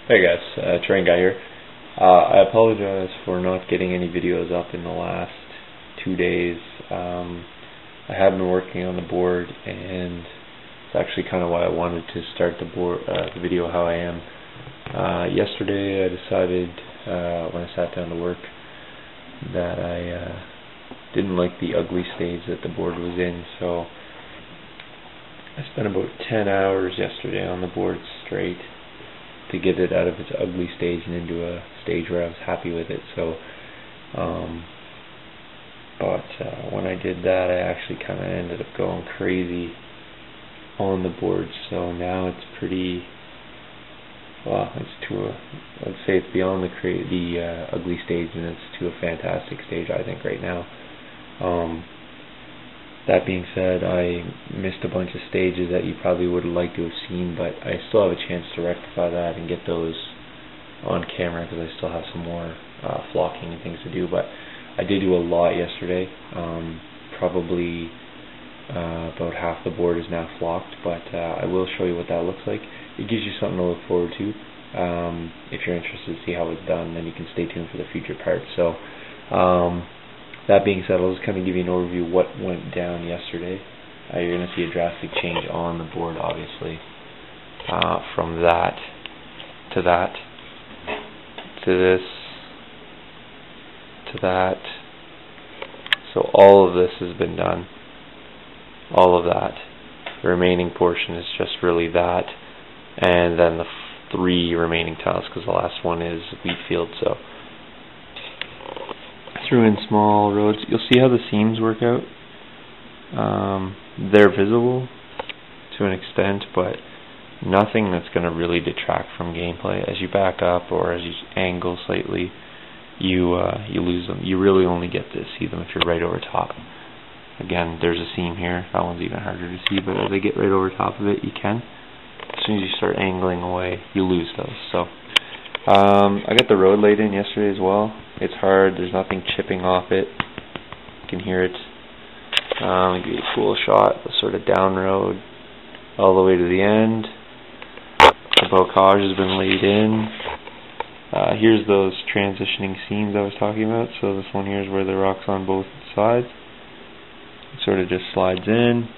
Hey guys, Theterrainguy here. I apologize for not getting any videos up in the last 2 days. I have been working on the board, and it's actually kind of why I wanted to start the video how I am. Yesterday I decided, when I sat down to work, that I didn't like the ugly stage that the board was in, so I spent about 10 hours yesterday on the board straight to get it out of its ugly stage and into a stage where I was happy with it. So, when I did that, I actually kind of ended up going crazy on the board. So now it's pretty, well, it's to a, I'd say it's beyond the ugly stage, and it's to a fantastic stage, I think, right now. That being said, I missed a bunch of stages that you probably would have liked to have seen, but I still have a chance to rectify that and get those on camera, because I still have some more flocking and things to do. But I did do a lot yesterday. Probably about half the board is now flocked, but I will show you what that looks like. It gives you something to look forward to. If you're interested to see how it's done, then you can stay tuned for the future parts. So, that being said, I'll just kind of give you an overview of what went down yesterday. You're going to see a drastic change on the board, obviously, from that, to this, to that. So all of this has been done. All of that. The remaining portion is just really that, and then the 3 remaining tiles, because the last one is wheat field. So threw in small roads. You'll see how the seams work out. They're visible to an extent, but nothing that's going to really detract from gameplay. As you back up or as you angle slightly, you lose them. You really only get to see them if you're right over top. Again, there's a seam here. That one's even harder to see, but as I get right over top of it, you can. As soon as you start angling away, you lose those. So I got the road laid in yesterday as well. It's hard, there's nothing chipping off it. You can hear it. I'll give you a cool shot, the sort of down road all the way to the end. The bocage has been laid in. Here's those transitioning seams I was talking about. So this one here is where the rock's on both sides. It sort of just slides in,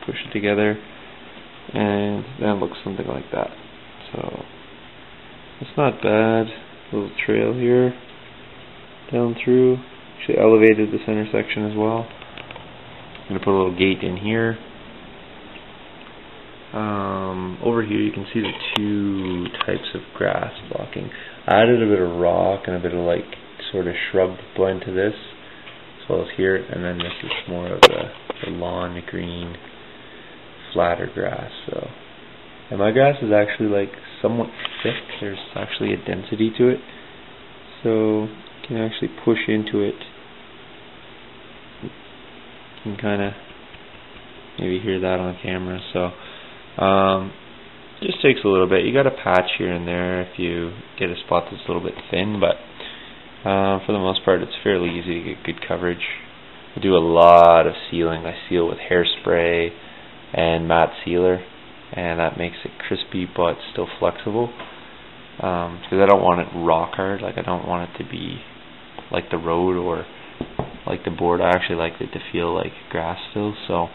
push it together, and then it looks something like that. So it's not bad. Little trail here down through. Actually elevated the center section as well. I'm going to put a little gate in here. Over here you can see the 2 types of grass blocking. I added a bit of rock and a bit of like sort of shrub blend to this, as well as here, and then this is more of the lawn green flatter grass. So, and my grass is actually like somewhat thick. There's actually a density to it, so you can actually push into it. You can kind of maybe hear that on camera. So just takes a little bit. You got a patch here and there if you get a spot that's a little bit thin, but for the most part it's fairly easy to get good coverage. I do a lot of sealing. I seal with hairspray and matte sealer, and that makes it crispy but still flexible, because I don't want it rock hard. Like, I don't want it to be like the road or like the board. I actually like it to feel like grass still. So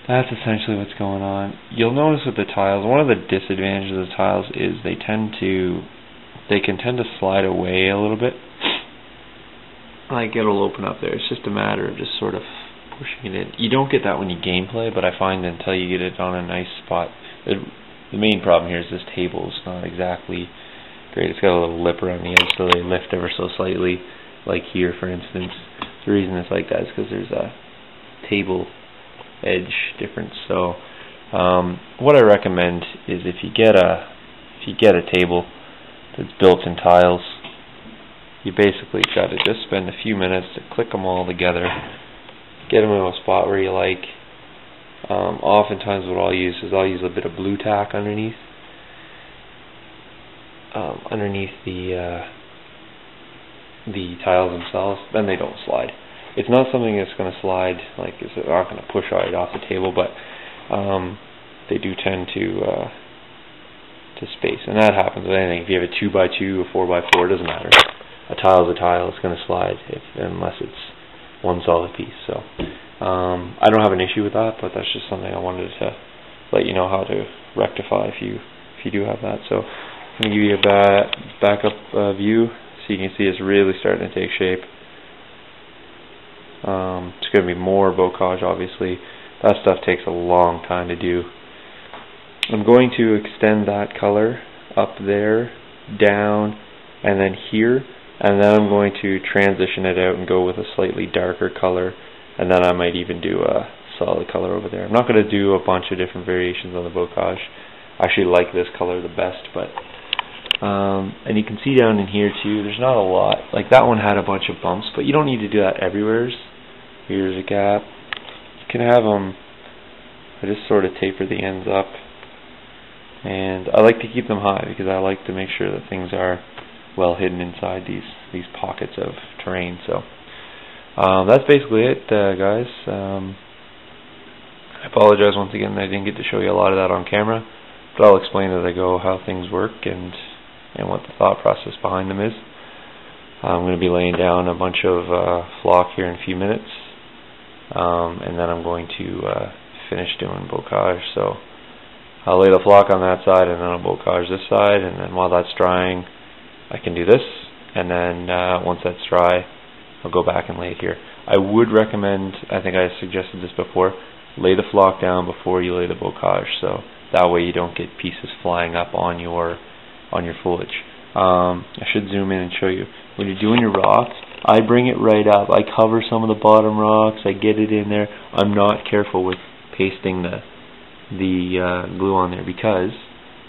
that's essentially what's going on. You'll notice with the tiles, one of the disadvantages of the tiles is they can tend to slide away a little bit. Like, it'll open up there. It's just a matter of just sort of pushing it in. You don't get that when you gameplay, but I find until you get it on a nice spot. The main problem here is this table is not exactly great. It's got a little lip around the edge, so they lift ever so slightly. Like here, for instance. The reason it's like that is because there's a table edge difference. So what I recommend is if you get a table that's built in tiles, you basically got to just spend a few minutes to click them all together, get them in a spot where you like. Oftentimes what I'll use is a bit of blue tack underneath the tiles themselves. Then they don't slide. It's not something that's going to slide, like it's not going to push right off the table, but they do tend to to space. And that happens with anything. If you have a 2x2, a 4x4, it doesn't matter. A tile is a tile. It's going to slide unless it's one solid piece. So I don't have an issue with that, but that's just something I wanted to let you know how to rectify if you do have that. So I'm going to give you a backup view so you can see it's really starting to take shape. It's going to be more bocage, obviously. That stuff takes a long time to do. I'm going to extend that color up there, down, and then here, and then I'm going to transition it out and go with a slightly darker color, and then I might even do a solid color over there. I'm not going to do a bunch of different variations on the bocage. I actually like this color the best, but and you can see down in here too, there's not a lot. Like that one had a bunch of bumps, but you don't need to do that everywhere. Here's a gap. You can have them, I just sort of taper the ends up, and I like to keep them high because I like to make sure that things are well hidden inside these pockets of terrain. So that's basically it, guys. I apologize once again that I didn't get to show you a lot of that on camera, but I'll explain as I go how things work and what the thought process behind them is. I'm going to be laying down a bunch of flock here in a few minutes, and then I'm going to finish doing bocage. So I'll lay the flock on that side, and then I'll bocage this side, and then while that's drying I can do this, and then once that's dry I'll go back and lay it here. I would recommend, I think I suggested this before, lay the flock down before you lay the bocage, so that way you don't get pieces flying up on your foliage. I should zoom in and show you. When you're doing your rocks, I bring it right up. I cover some of the bottom rocks. I get it in there. I'm not careful with pasting the glue on there because,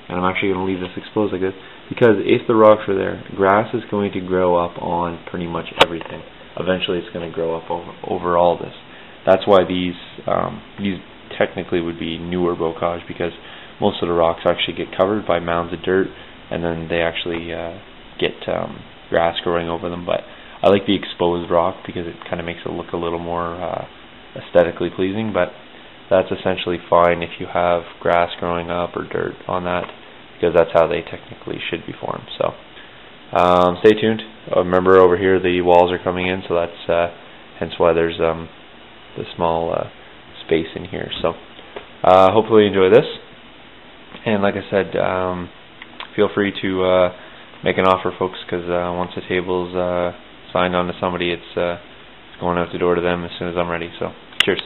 and I'm actually going to leave this exposed like this, because if the rocks are there, grass is going to grow up on pretty much everything. Eventually it's going to grow up over all this. That's why these technically would be newer bocage, because most of the rocks actually get covered by mounds of dirt, and then they actually get grass growing over them. But I like the exposed rock because it kind of makes it look a little more aesthetically pleasing, but that's essentially fine if you have grass growing up or dirt on that, because that's how they technically should be formed. So stay tuned. Remember, over here the walls are coming in, so that's hence why there's the small space in here. So hopefully you enjoy this, and like I said, feel free to make an offer, folks, because once the table's signed on to somebody, it's going out the door to them as soon as I'm ready. So cheers.